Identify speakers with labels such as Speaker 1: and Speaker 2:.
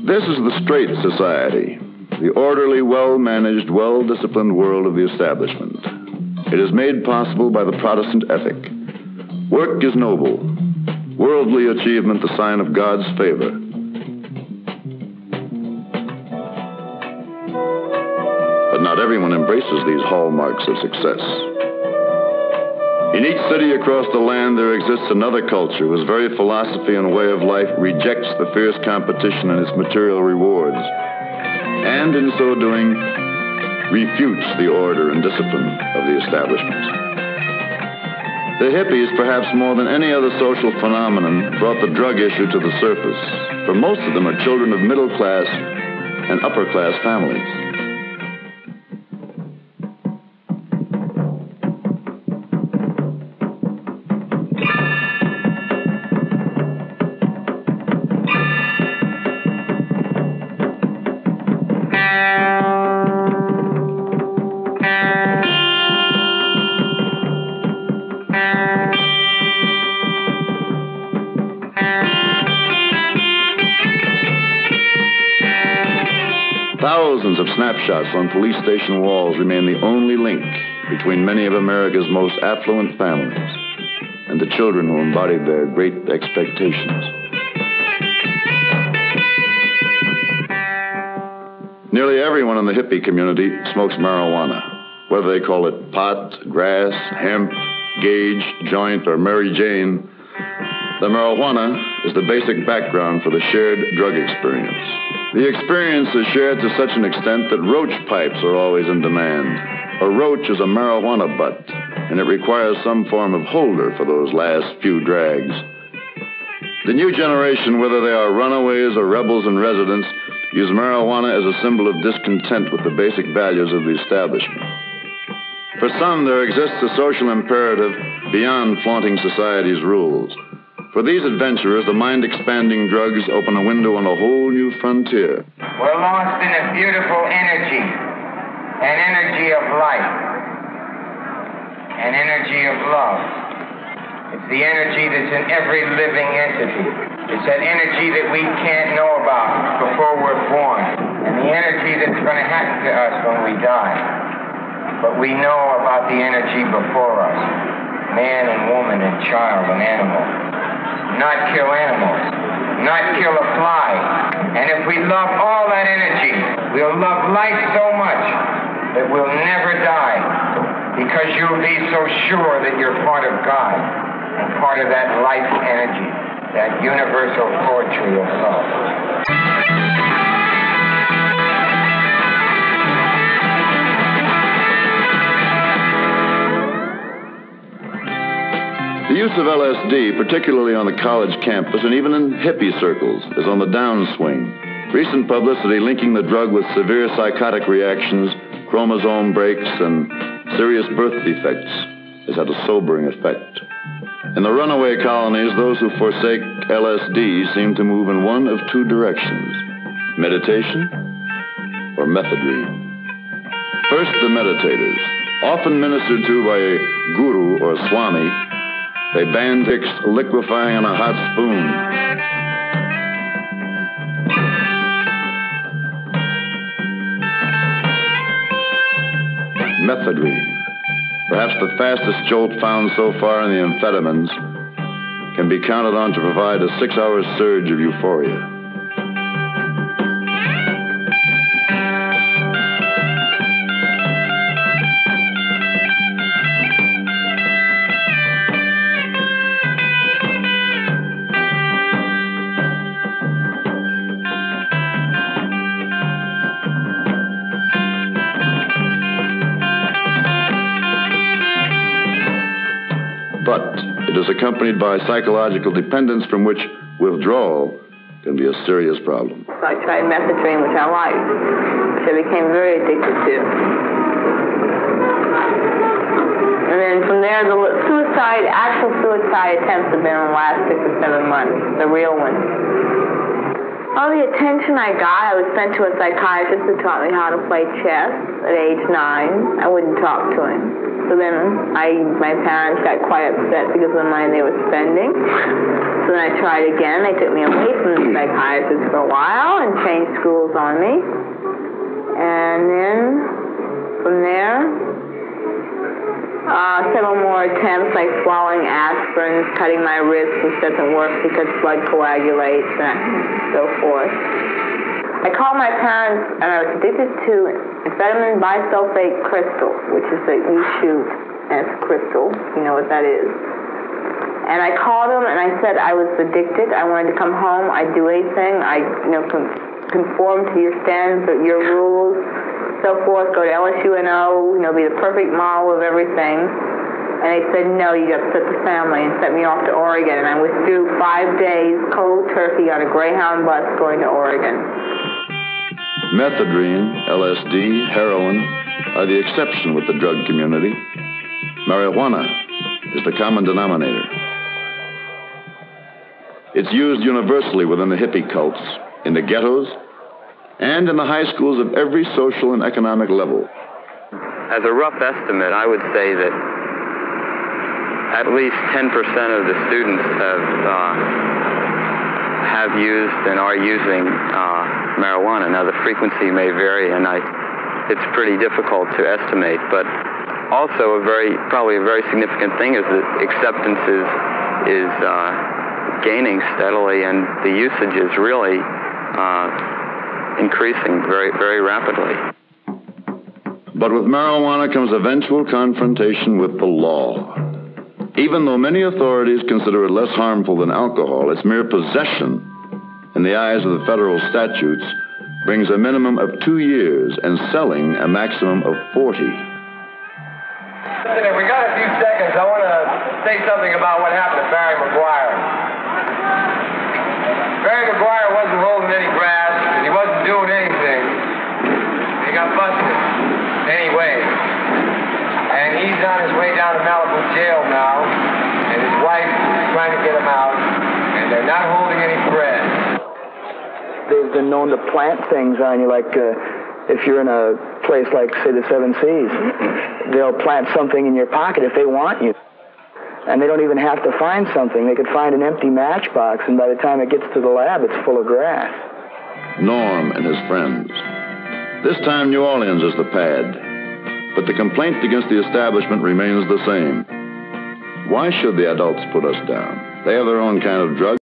Speaker 1: This is the straight society, the orderly, well-managed, well-disciplined world of the establishment. It is made possible by the Protestant ethic. Work is noble, worldly achievement the sign of God's favor. But not everyone embraces these hallmarks of success. In each city across the land, there exists another culture whose very philosophy and way of life rejects the fierce competition and its material rewards, and in so doing, refutes the order and discipline of the establishment. The hippies, perhaps more than any other social phenomenon, brought the drug issue to the surface, for most of them are children of middle-class and upper-class families. Thousands of snapshots on police station walls remain the only link between many of America's most affluent families and the children who embodied their great expectations. Nearly everyone in the hippie community smokes marijuana, whether they call it pot, grass, hemp, gauge, joint, or Mary Jane. The marijuana is the basic background for the shared drug experience. The experience is shared to such an extent that roach pipes are always in demand. A roach is a marijuana butt, and it requires some form of holder for those last few drags. The new generation, whether they are runaways or rebels and residents, use marijuana as a symbol of discontent with the basic values of the establishment. For some, there exists a social imperative beyond flaunting society's rules. For these adventurers, the mind-expanding drugs open a window on a whole new frontier.
Speaker 2: We're lost in a beautiful energy, an energy of life, an energy of love. It's the energy that's in every living entity. It's that energy that we can't know about before we're born, and the energy that's going to happen to us when we die. But we know about the energy before us, man and woman and child and animal. Not kill animals, not kill a fly. And if we love all that energy, we'll love life so much that we'll never die, because you'll be so sure that you're part of God and part of that life energy, that universal poetry of love.
Speaker 1: The use of LSD, particularly on the college campus and even in hippie circles, is on the downswing. Recent publicity linking the drug with severe psychotic reactions, chromosome breaks, and serious birth defects has had a sobering effect. In the runaway colonies, those who forsake LSD seem to move in one of two directions: meditation or methadone. First, the meditators, often ministered to by a guru or swami. They ban ticks liquefying on a hot spoon. Methadone, perhaps the fastest jolt found so far in the amphetamines, can be counted on to provide a 6-hour surge of euphoria. But it is accompanied by psychological dependence from which withdrawal can be a serious problem.
Speaker 3: I tried methadone, which I liked, which I became very addicted to. And then from there, the actual suicide attempts have been in the last 6 or 7 months, the real ones. All the attention I got, I was sent to a psychiatrist who taught me how to play chess at age 9. I wouldn't talk to him. So then my parents got quite upset because of the money they were spending. So then I tried again. They took me away from the psychiatrist for a while and changed schools on me. And then from there, several more attempts like swallowing aspirin, cutting my wrists, which doesn't work because blood coagulates and so forth. I called my parents and I was addicted to amphetamine bisulfate crystal, which is that you shoot and it's crystal. You know what that is. And I called them and I said I was addicted. I wanted to come home. I'd do anything. I conform to your standards, your rules, so forth. Go to LSUNO, be the perfect model of everything. And they said, no, you upset the family, and sent me off to Oregon. And I was through 5 days, cold turkey, on a Greyhound bus going to Oregon.
Speaker 1: Methadone, LSD, heroin are the exception with the drug community. Marijuana is the common denominator. It's used universally within the hippie cults, in the ghettos, and in the high schools of every social and economic level.
Speaker 4: As a rough estimate, I would say that at least 10% of the students have used and are using marijuana. Now, the frequency may vary, and it's pretty difficult to estimate, but also probably a very significant thing is that acceptance is gaining steadily, and the usage is really increasing very, very rapidly.
Speaker 1: But with marijuana comes eventual confrontation with the law. Even though many authorities consider it less harmful than alcohol, its mere possession, in the eyes of the federal statutes, brings a minimum of 2 years and selling a maximum of 40.
Speaker 2: Listen, if we got a few seconds, I want to say something about what happened to Barry McGuire. Barry McGuire wasn't holding any grass, and he wasn't doing anything. He got busted anyway. And he's on his way down to Malibu jail now, and his wife is trying to get him out, and they're not holding any bread.
Speaker 5: They've been known to plant things on you, like if you're in a place like, say, the Seven Seas, they'll plant something in your pocket if they want you. And they don't even have to find something. They could find an empty matchbox, and by the time it gets to the lab, it's full of grass.
Speaker 1: Norm and his friends. This time, New Orleans is the pad. But the complaint against the establishment remains the same. Why should the adults put us down? They have their own kind of drug.